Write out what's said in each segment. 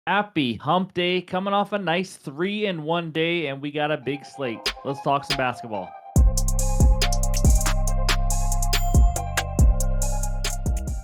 Happy hump day, coming off a nice 3-in-1 day, and we got a big slate. Let's talk some basketball.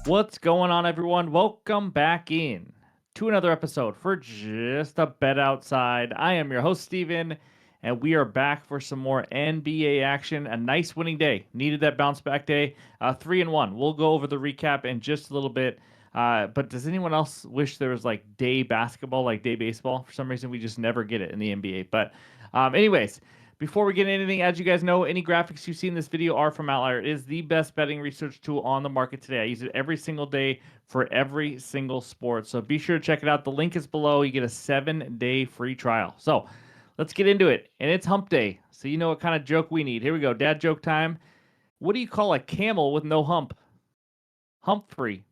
What's going on, everyone? Welcome back in to another episode for Just a Bet Outside. I am your host, Steven, and we are back for some more NBA action. A nice winning day. Needed that bounce back day. 3-1. We'll go over the recap in just a little bit. But does anyone else wish there was like day basketball, like day baseball? For some reason, we just never get it in the NBA. But anyways, before we get into anything, as you guys know, any graphics you see in this video are from OUTLIER. It is the best betting research tool on the market today. I use it every single day for every single sport. So be sure to check it out. The link is below. You get a 7-day free trial. So let's get into it. And it's hump day. So you know what kind of joke we need. Here we go. Dad joke time. What do you call a camel with no hump? Hump free.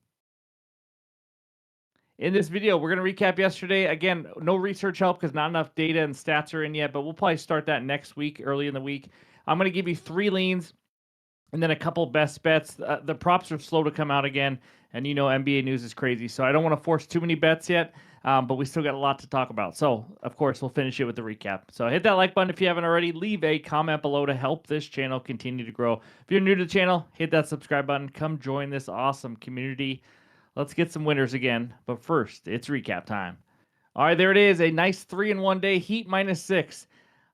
In this video, we're going to recap yesterday. Again, no research help because not enough data and stats are in yet, but we'll probably start that next week, early in the week. I'm going to give you 3 leans and then a couple best bets. The props are slow to come out again, and you know NBA news is crazy, so I don't want to force too many bets yet, but we still got a lot to talk about. So, of course, we'll finish it with the recap. So hit that like button if you haven't already. Leave a comment below to help this channel continue to grow. If you're new to the channel, hit that subscribe button. Come join this awesome community. Let's get some winners again, but first, it's recap time. All right, there it is. A nice 3-in-1 day. Heat -6.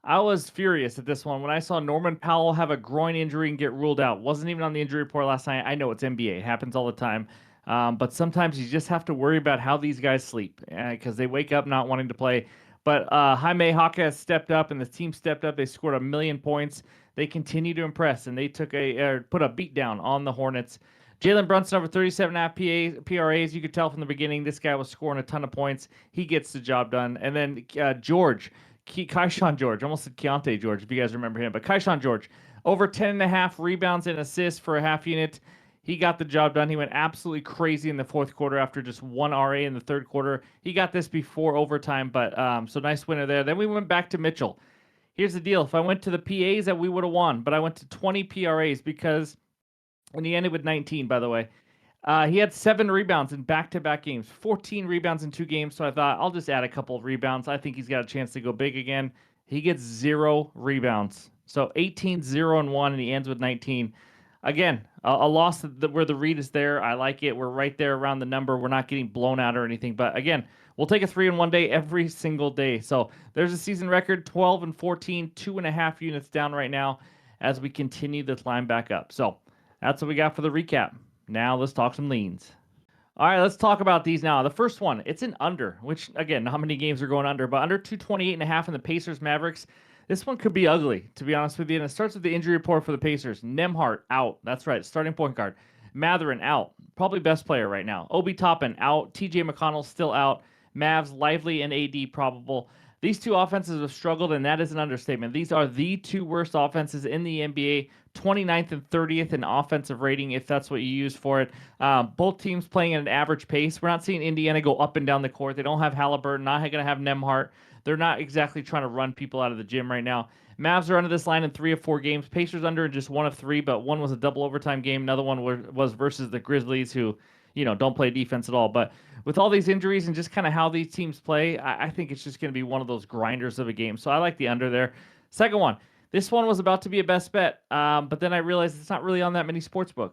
I was furious at this one when I saw Norman Powell have a groin injury and get ruled out. Wasn't even on the injury report last night. I know it's NBA. It happens all the time. But sometimes you just have to worry about how these guys sleep because they wake up not wanting to play. But Jaime Jaquez stepped up and the team stepped up. They scored 1,000,000 points. They continue to impress, and they put a beat down on the Hornets. Jalen Brunson over 37.5 PRAs. You could tell from the beginning this guy was scoring a ton of points. He gets the job done. And then Kaishan George, almost said Keontae George, if you guys remember him. But Kaishan George, over 10.5 rebounds and assists for a half unit. He got the job done. He went absolutely crazy in the fourth quarter after just 1 RA in the third quarter. He got this before overtime, but so nice winner there. Then we went back to Mitchell. Here's the deal. If I went to the PAs, that we would have won, but I went to 20 PRAs because – and he ended with 19, by the way. He had 7 rebounds in back-to-back games, 14 rebounds in 2 games. So I thought I'll just add a couple of rebounds. I think he's got a chance to go big again. He gets 0 rebounds. So 18, 0, and 1, and he ends with 19. Again, a loss where the read is there. I like it. We're right there around the number. We're not getting blown out or anything. But again, we'll take a 3-in-1 day every single day. So there's a season record, 12-14, 2.5 units down right now as we continue to climb back up. So that's what we got for the recap. Now let's talk some leans. All right, let's talk about these now. The first one, it's an under, which, again, not many games are going under, but under 228.5 in the Pacers Mavericks. This one could be ugly, to be honest with you. And it starts with the injury report for the Pacers. Nembhard out. That's right, starting point guard. Mathurin out. Probably best player right now. Obi Toppin out. TJ McConnell still out. Mavs, Lively, and AD probable. These 2 offenses have struggled, and that is an understatement. These are the 2 worst offenses in the NBA, 29th and 30th in offensive rating, if that's what you use for it. Both teams playing at an average pace. We're not seeing Indiana go up and down the court. They don't have Halliburton, not going to have Nembhard. They're not exactly trying to run people out of the gym right now. Mavs are under this line in 3 of 4 games. Pacers under in just 1 of 3, but one was a double overtime game. Another one was versus the Grizzlies, who don't play defense at all. But with all these injuries and just kind of how these teams play, I think it's just going to be one of those grinders of a game. So I like the under there. Second one, this one was about to be a best bet, but then I realized it's not really on that many sportsbooks.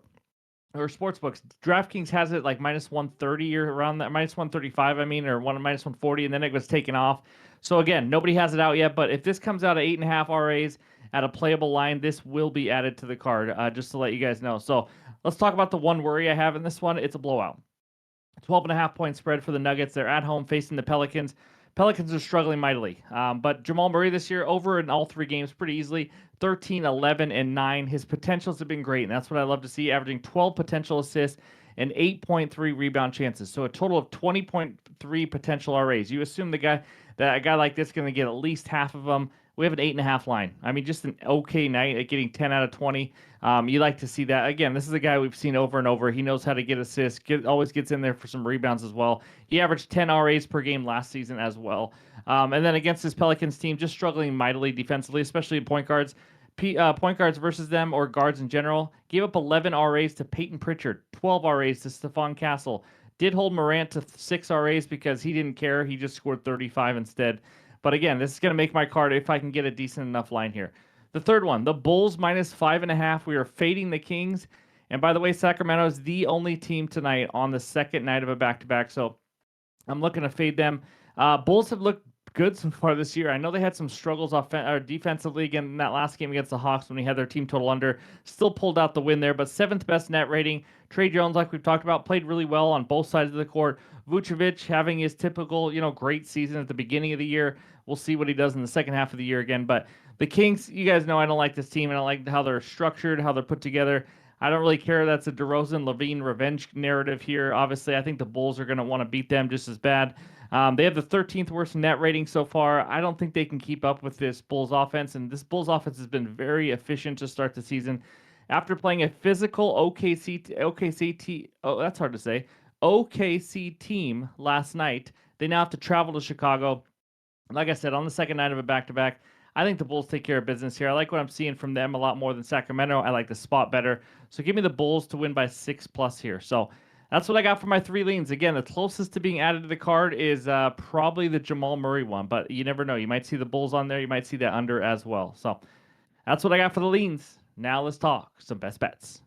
DraftKings has it like -130 or around that, -135, or -140, and then it was taken off. So again, nobody has it out yet, but if this comes out at 8.5 RAs at a playable line, this will be added to the card, just to let you guys know. So let's talk about the one worry I have in this one. It's a blowout. 12.5 point spread for the Nuggets. They're at home facing the Pelicans. Pelicans are struggling mightily. But Jamal Murray this year, over in all 3 games pretty easily, 13, 11, and 9. His potentials have been great, and that's what I love to see, averaging 12 potential assists and 8.3 rebound chances. So a total of 20.3 potential RAs. You assume that a guy like this is going to get at least half of them. We have an 8.5 line. Just an okay night at getting 10 out of 20. You like to see that. Again, this is a guy we've seen over and over. He knows how to get assists, always gets in there for some rebounds as well. He averaged 10 RAs per game last season as well. And then against this Pelicans team, just struggling mightily defensively, especially in point guards. Point guards versus them, or guards in general, gave up 11 RAs to Peyton Pritchard, 12 RAs to Stephon Castle, Did hold Morant to 6 RAs because he didn't care. He just scored 35 instead. But again, this is going to make my card if I can get a decent enough line here. The third one, the Bulls -5.5. We are fading the Kings. And by the way, Sacramento is the only team tonight on the second night of a back-to-back. So I'm looking to fade them. Bulls have looked good so far this year. I know they had some struggles defensively again in that last game against the Hawks when we had their team total under. Still pulled out the win there, but seventh best net rating. Trey Jones, like we've talked about, played really well on both sides of the court. Vucevic having his typical, great season at the beginning of the year. We'll see what he does in the second half of the year again. But the Kings, you guys know I don't like this team. I don't like how they're structured, how they're put together. I don't really care. That's a DeRozan Levine revenge narrative here. Obviously, I think the Bulls are going to want to beat them just as bad. They have the 13th worst net rating so far. I don't think they can keep up with this Bulls offense, and this Bulls offense has been very efficient to start the season. After playing a physical that's hard to say, OKC team last night, they now have to travel to Chicago. Like I said, on the second night of a back-to-back, I think the Bulls take care of business here. I like what I'm seeing from them a lot more than Sacramento. I like the spot better. So give me the Bulls to win by 6+ here. So that's what I got for my 3 leans. Again, the closest to being added to the card is probably the Jamal Murray one, but you never know. You might see the Bulls on there. You might see that under as well. So that's what I got for the leans. Now let's talk some best bets.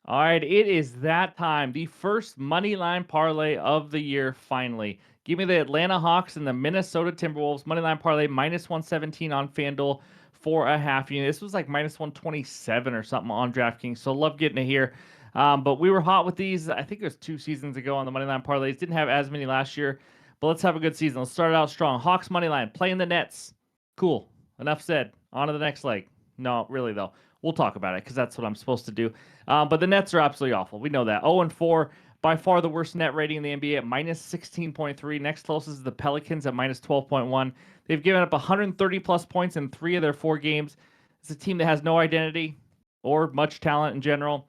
All right, it is that time. The first money line parlay of the year, finally. Give me the Atlanta Hawks and the Minnesota Timberwolves money line parlay -117 on FanDuel for a half unit. This was like -127 or something on DraftKings, so love getting it here. But we were hot with these. I think it was 2 seasons ago on the money line parlays. Didn't have as many last year, but let's have a good season. Let's start out strong. Hawks money line playing the Nets. Cool. Enough said. On to the next leg. No, really though. We'll talk about it because that's what I'm supposed to do. But the Nets are absolutely awful. We know that. 0-4, by far the worst net rating in the NBA at -16.3. Next closest is the Pelicans at -12.1. They've given up 130 plus points in 3 of their 4 games. It's a team that has no identity or much talent in general.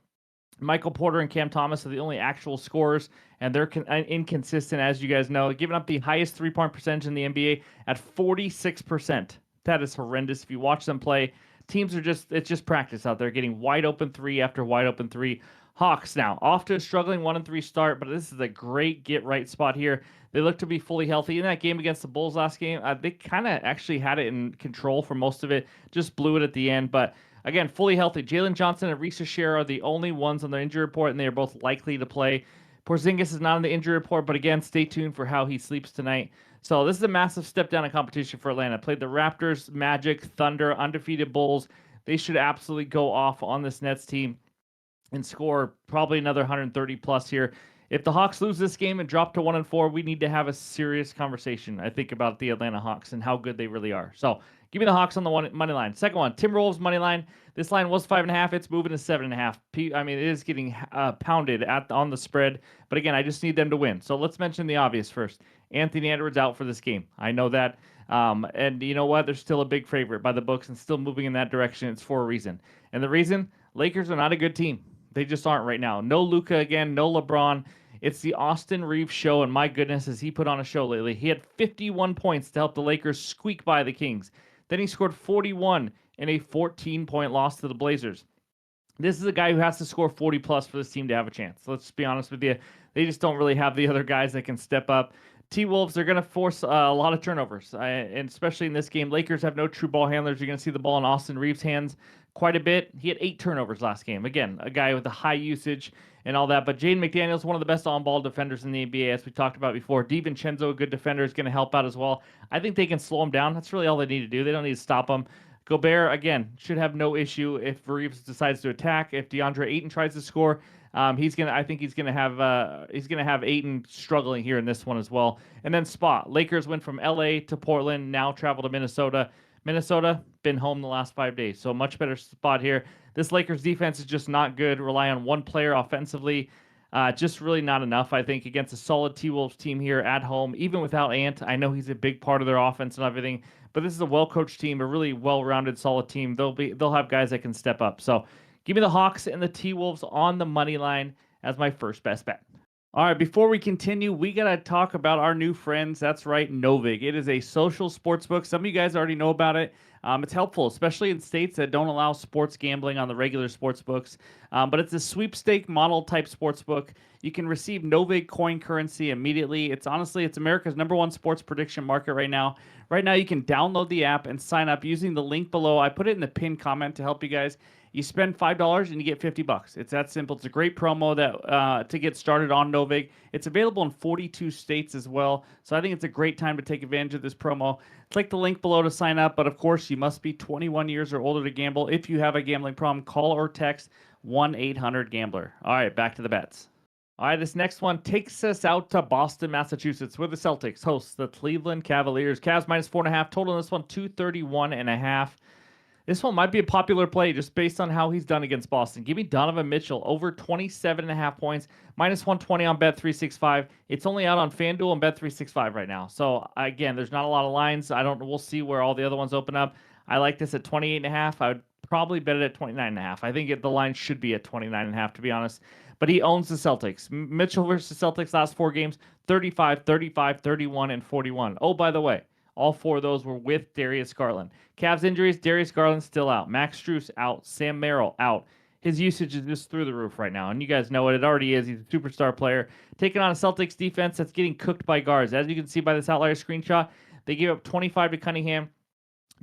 Michael Porter and Cam Thomas are the only actual scorers, and they're inconsistent, as you guys know. Giving up the highest 3-point percentage in the NBA at 46%. That is horrendous. If you watch them play, teams are it's just practice out there, getting wide open 3 after wide open 3. Hawks now off to a struggling 1-3 start, but this is a great get right spot here. They look to be fully healthy. In that game against the Bulls last game, they kind of actually had it in control for most of it, just blew it at the end. But again, fully healthy. Jalen Johnson and Risa Share are the only ones on the injury report, and they are both likely to play. Porzingis is not on the injury report, but again, stay tuned for how he sleeps tonight. So this is a massive step down in competition for Atlanta. Played the Raptors, Magic, Thunder, undefeated Bulls. They should absolutely go off on this Nets team and score probably another 130 plus here. If the Hawks lose this game and drop to 1-4, we need to have a serious conversation, I think, about the Atlanta Hawks and how good they really are. So give me the Hawks on the money line. Second one, Timberwolves money line. This line was 5.5. It's moving to 7.5. I mean, it is getting pounded on the spread. But again, I just need them to win. So let's mention the obvious first. Anthony Edwards out for this game. I know that. And you know what? They're still a big favorite by the books and still moving in that direction. It's for a reason. And the reason, Lakers are not a good team. They just aren't right now. No Luka again, no LeBron. It's the Austin Reeves show, and my goodness, has he put on a show lately. He had 51 points to help the Lakers squeak by the Kings. Then he scored 41 in a 14-point loss to the Blazers. This is a guy who has to score 40 plus for this team to have a chance. Let's be honest with you. They just don't really have the other guys that can step up. T-Wolves are going to force a lot of turnovers, and especially in this game. Lakers have no true ball handlers. You're going to see the ball in Austin Reeves' hands quite a bit. He had 8 turnovers last game. Again, a guy with a high usage and all that. But Jaden McDaniels, one of the best on-ball defenders in the NBA, as we talked about before. DiVincenzo, a good defender, is going to help out as well. I think they can slow him down. That's really all they need to do. They don't need to stop him. Gobert, again, should have no issue if Reeves decides to attack. If DeAndre Ayton tries to score, I think he's gonna have Ayton struggling here in this one as well. And then spot. Lakers went from LA to Portland, now travel to Minnesota. Minnesota been home the last 5 days, so much better spot here. This Lakers defense is just not good. Rely on one player offensively, just really not enough. I think against a solid T-Wolves team here at home, even without Ant. I know he's a big part of their offense and everything, but this is a well-coached team, a really well-rounded, solid team. They'll have guys that can step up. So give me the Hawks and the T-Wolves on the money line as my first best bet. All right, before we continue, we got to talk about our new friends. That's right, Novig. It is a social sports book. Some of you guys already know about it. It's helpful, especially in states that don't allow sports gambling on the regular sports books. But it's a sweepstake model type sports book. You can receive Novig coin currency immediately. It's America's #1 sports prediction market right now. Right now, you can download the app and sign up using the link below. I put it in the pinned comment to help you guys. You spend $5 and you get $50. It's that simple. It's a great promo that to get started on Novig. It's available in 42 states as well, so I think it's a great time to take advantage of this promo. Click the link below to sign up, but of course, you must be 21 years or older to gamble. If you have a gambling problem, call or text 1-800-GAMBLER. All right, back to the bets. All right, this next one takes us out to Boston, Massachusetts, where the Celtics host the Cleveland Cavaliers. Cavs -4.5 total in this one, 231.5. This one might be a popular play just based on how he's done against Boston. Give me Donovan Mitchell over 27.5 points, -120 on Bet365. It's only out on FanDuel and Bet365 right now. So again, there's not a lot of lines. We'll see where all the other ones open up. I like this at 28.5. I would probably bet it at 29.5. I think the line should be at 29.5, to be honest. But he owns the Celtics. Mitchell versus Celtics last 4 games, 35, 35, 31, and 41. Oh, by the way, all 4 of those were with Darius Garland. Cavs injuries, Darius Garland still out. Max Strus out. Sam Merrill out. His usage is just through the roof right now, and you guys know it already is. He's a superstar player. Taking on a Celtics defense that's getting cooked by guards. As you can see by this outlier screenshot, they gave up 25 to Cunningham,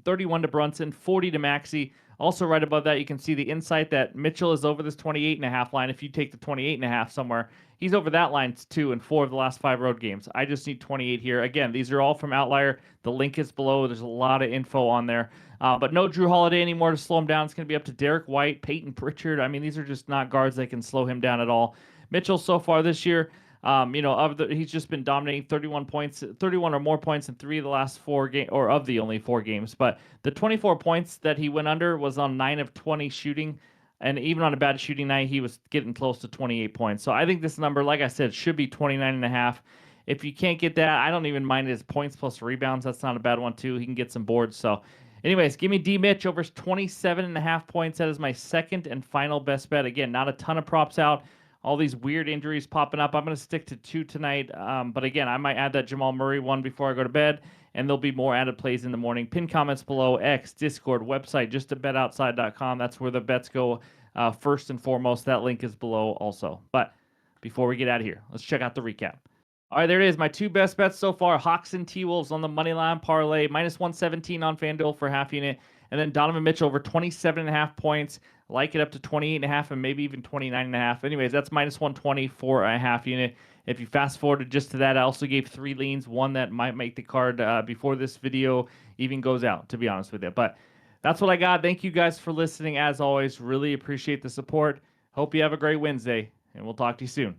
31 to Brunson, 40 to Maxey. Also, right above that, you can see the insight that Mitchell is over this 28.5 line. If you take the 28.5 somewhere, he's over that line too in 4 of the last 5 road games. I just need 28 here. Again, these are all from Outlier. The link is below. There's a lot of info on there. But no Drew Holiday anymore to slow him down. It's going to be up to Derek White, Peyton Pritchard. I mean, these are just not guards that can slow him down at all. Mitchell so far this year, he's just been dominating 31 points, 31 or more points in 3 of the last 4 games, or of the only 4 games. But the 24 points that he went under was on 9 of 20 shooting. And even on a bad shooting night, he was getting close to 28 points. So I think this number, like I said, should be 29.5. If you can't get that, I don't even mind his points plus rebounds. That's not a bad one, too. He can get some boards. So, anyways, give me D. Mitch over 27.5 points. That is my second and final best bet. Again, not a ton of props out. All these weird injuries popping up. I'm going to stick to 2 tonight. But again, I might add that Jamal Murray one before I go to bed, and there'll be more added plays in the morning. Pin comments below, X, Discord, website, just at betoutside.com. That's where the bets go first and foremost. That link is below also. But before we get out of here, let's check out the recap. All right, there it is. My 2 best bets so far. Hawks and T-Wolves on the money line parlay, -117 on FanDuel for half unit. And then Donovan Mitchell over 27.5 points. Like it up to 28.5 and maybe even 29.5. Anyways, that's -120 for a half unit. If you fast forwarded just to that, I also gave 3 leans, one that might make the card before this video even goes out, to be honest with you. But that's what I got. Thank you guys for listening. As always, really appreciate the support. Hope you have a great Wednesday, and we'll talk to you soon.